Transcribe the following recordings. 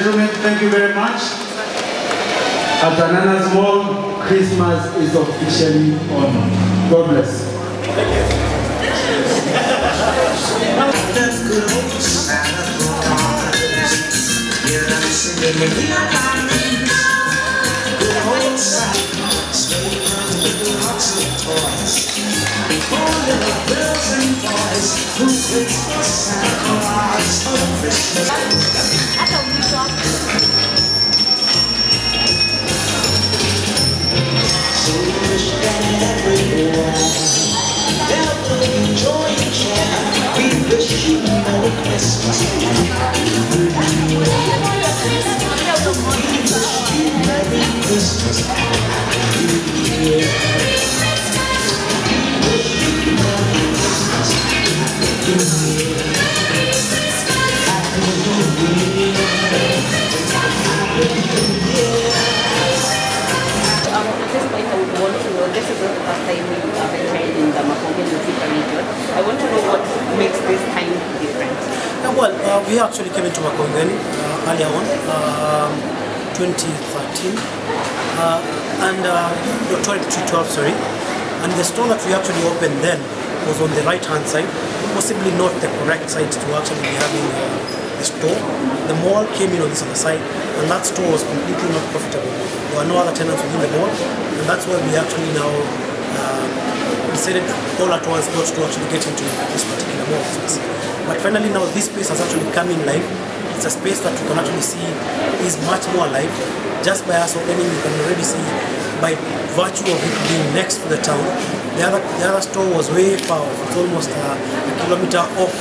gentlemen, thank you very much. At Anana's Mall, Christmas is officially on. God bless. This is not the first time we have entered in the Makongeni region. I want to know what makes this time different. Well, we actually came into Makongeni earlier on, 2013, and 2012, sorry. And the store that we actually opened then was on the right-hand side, possibly not the correct side to actually be having the store. The mall came in on this other side, and that store was completely not profitable. There were no other tenants within the mall, and that's why we actually now decided all at once not to actually get into this particular mall space. But finally now this space has actually come in live. It's a space that you can actually see is much more alive. Just by us opening, you can already see by virtue of it being next to the town. The other store was way far off. It's almost a kilometer off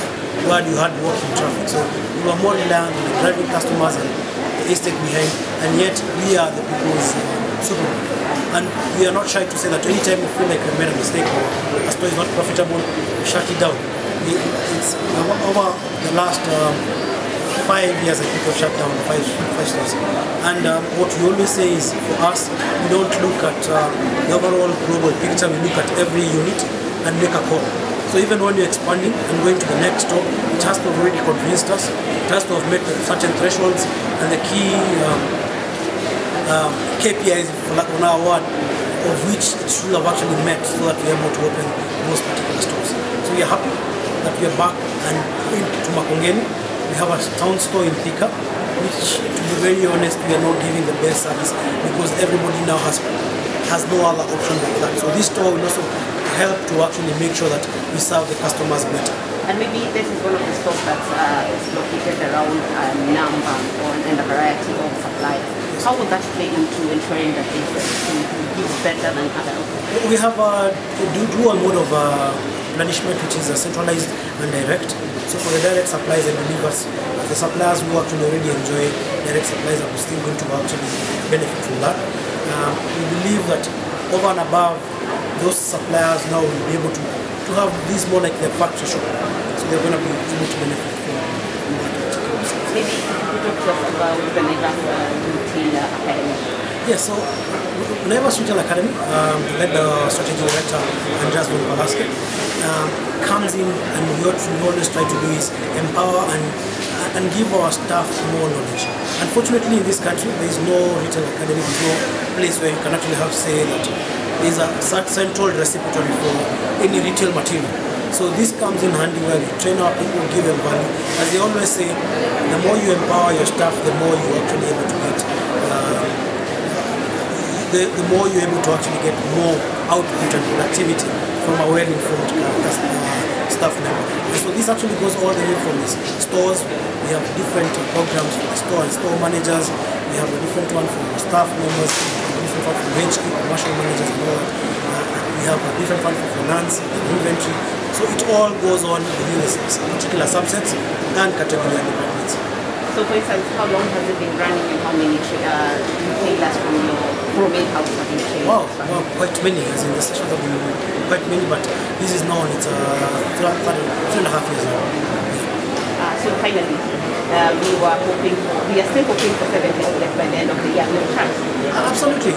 where you had walking traffic. So we were more reliant on the driving customers and the estate behind, and yet we are the people's supermarket. And we are not shy to say that anytime we feel like we made a mistake or a store is not profitable, we shut it down. It's over the last 5 years, I think we've shut down five stores. And what we always say is, for us, we don't look at the overall global picture, we look at every unit and make a call. So even when you're expanding and going to the next store, it has to have already convinced us, it has to have met certain thresholds and the key KPIs, for lack of another word, of which it should have actually met so that we're able to open those particular stores. So we are happy that we are back and into Makongeni. We have a town store in Thika, which, to be very honest, we are not giving the best service because everybody now has no other option like that. So this store will also help to actually make sure that we serve the customers better. And maybe this is one of the stores that's located around a number and a variety of suppliers. How would that play into ensuring that they give better than others? We have a dual mode of management, which is centralized and direct. So for the direct supplies and deliveries, the suppliers who actually already enjoy direct supplies are still going to actually benefit from that. We believe that over and above, those suppliers now will be able to have this more like their factory shop. So they're going to be able to benefit from that. Maybe you could talk to us about the Naivas Retail Academy. Yeah, so Naivas Retail Academy, led the strategy director Andreas von Velasque, comes in, and what we always try to do is empower and give our staff more knowledge. Unfortunately, in this country, there is no retail academy, there is no place where you can actually have say that there is a central repository for any retail material. So this comes in handy where we train our people, give them value. As they always say, the more you empower your staff, the more you're actually able to get, the more you're able to actually get more output and productivity from a well-informed staff member. And so this actually goes all the way from the stores. We have different programs for the store and store managers. We have a different one for the staff members, a different one for HQ, commercial managers and all that. We have a different one for finance and inventory. So it all goes on within the particular subsets and category and departments. So for instance, how long has it been running and how many retailers from in-house have been trained? Wow, quite many, as in the sessions have been quite many, but this is now, it's 3.5 years now. So finally, we are still hoping for 70 stores by the end of the year. Absolutely.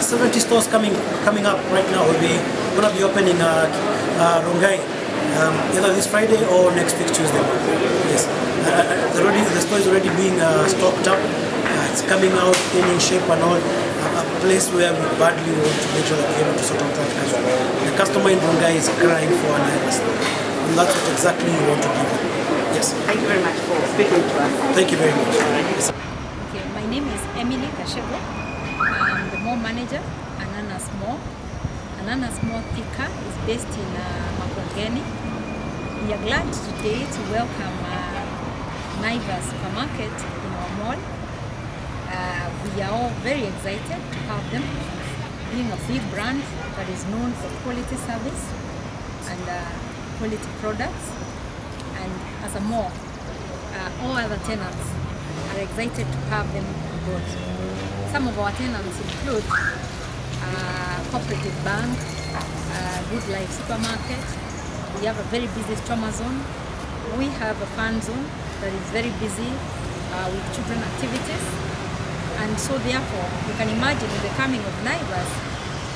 70 stores coming up right now. We're going to be opening Rongai either this Friday or next week Tuesday. Yes, the store is already being stocked up. It's coming out in shape and all. A place where we badly want to make sure that we're able to sort out that as well. The customer in Rongai is crying for an Naivas store, and that's what exactly we want to give them. Yes. Thank you very much for speaking to us. Thank you very much. Yes. Okay, my name is Emily Kashego. I'm the mall manager, Ananas Mall. Ananas Mall Thika is based in Makongeni. We are glad today to welcome Naivas Supermarket in our mall. We are all very excited to have them, being a big brand that is known for quality service and quality products. And as a mall, all other tenants are excited to have them on board. Some of our tenants include Cooperative Bank, Good Life Supermarket. We have a very busy trauma zone. We have a fun zone that is very busy with children activities. And so therefore, you can imagine with the coming of Naivas,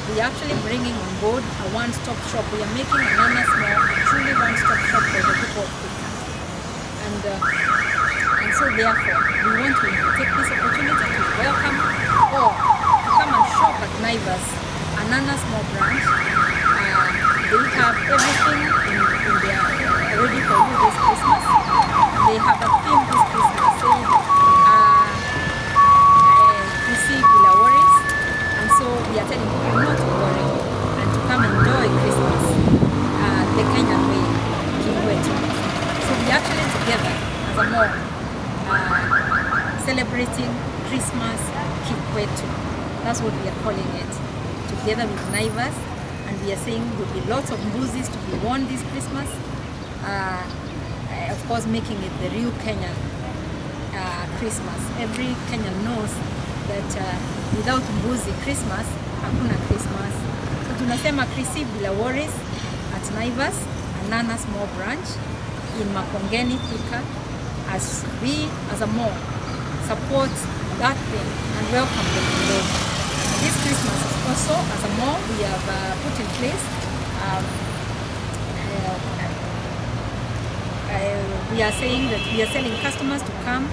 we are actually bringing on board a one-stop shop. We are making Ananas Mall a truly one-stop shop for the people of Thika. And so therefore, we want to take this opportunity to welcome or to come and shop at Naivas Ananas Mall branch. They have everything in there ready for you this Christmas. They have a theme this Christmas saying Bila worries, and so we are telling people not to worry and to come enjoy Christmas the Kenyan way, Kikwetu. So we are actually together as a mall celebrating Christmas Kikwetu. That's what we are calling it, together with Naivas, and we are saying there will be lots of mbusis to be won this Christmas. Of course, making it the real Kenyan Christmas. Every Kenyan knows that without mbuzi Christmas, hakuna Christmas. So tunasema Krisi Bila worries at Naivas, Ananas Mall branch in Makongeni, Thika, as we as a mall support that thing and welcome them today. This Christmas also as a mall we have put in place we are saying that we are selling customers to come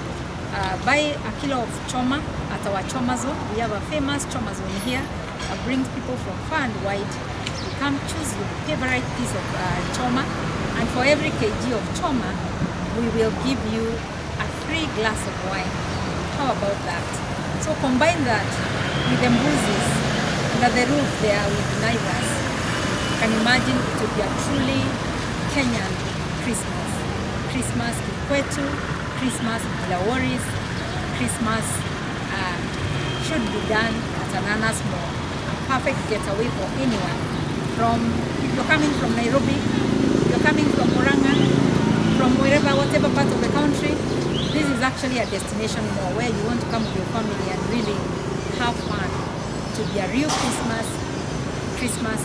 buy a kilo of choma at our choma zone. We have a famous choma zone here that brings people from far and wide. You come choose your favorite piece of choma, and for every kg of choma, we will give you a free glass of wine. How about that? So combine that with the mbuzis under the roof there with Naivas. You can imagine it will be a truly Kenyan Christmas. Christmas Kikwetu, Christmas Bila worries, Christmas should be done at Ananas Mall. A perfect getaway for anyone. If you're coming from Nairobi, you're coming from Murang'a, from whatever part of the country, this is actually a destination mall where you want to come with your family and really have fun. To be a real Christmas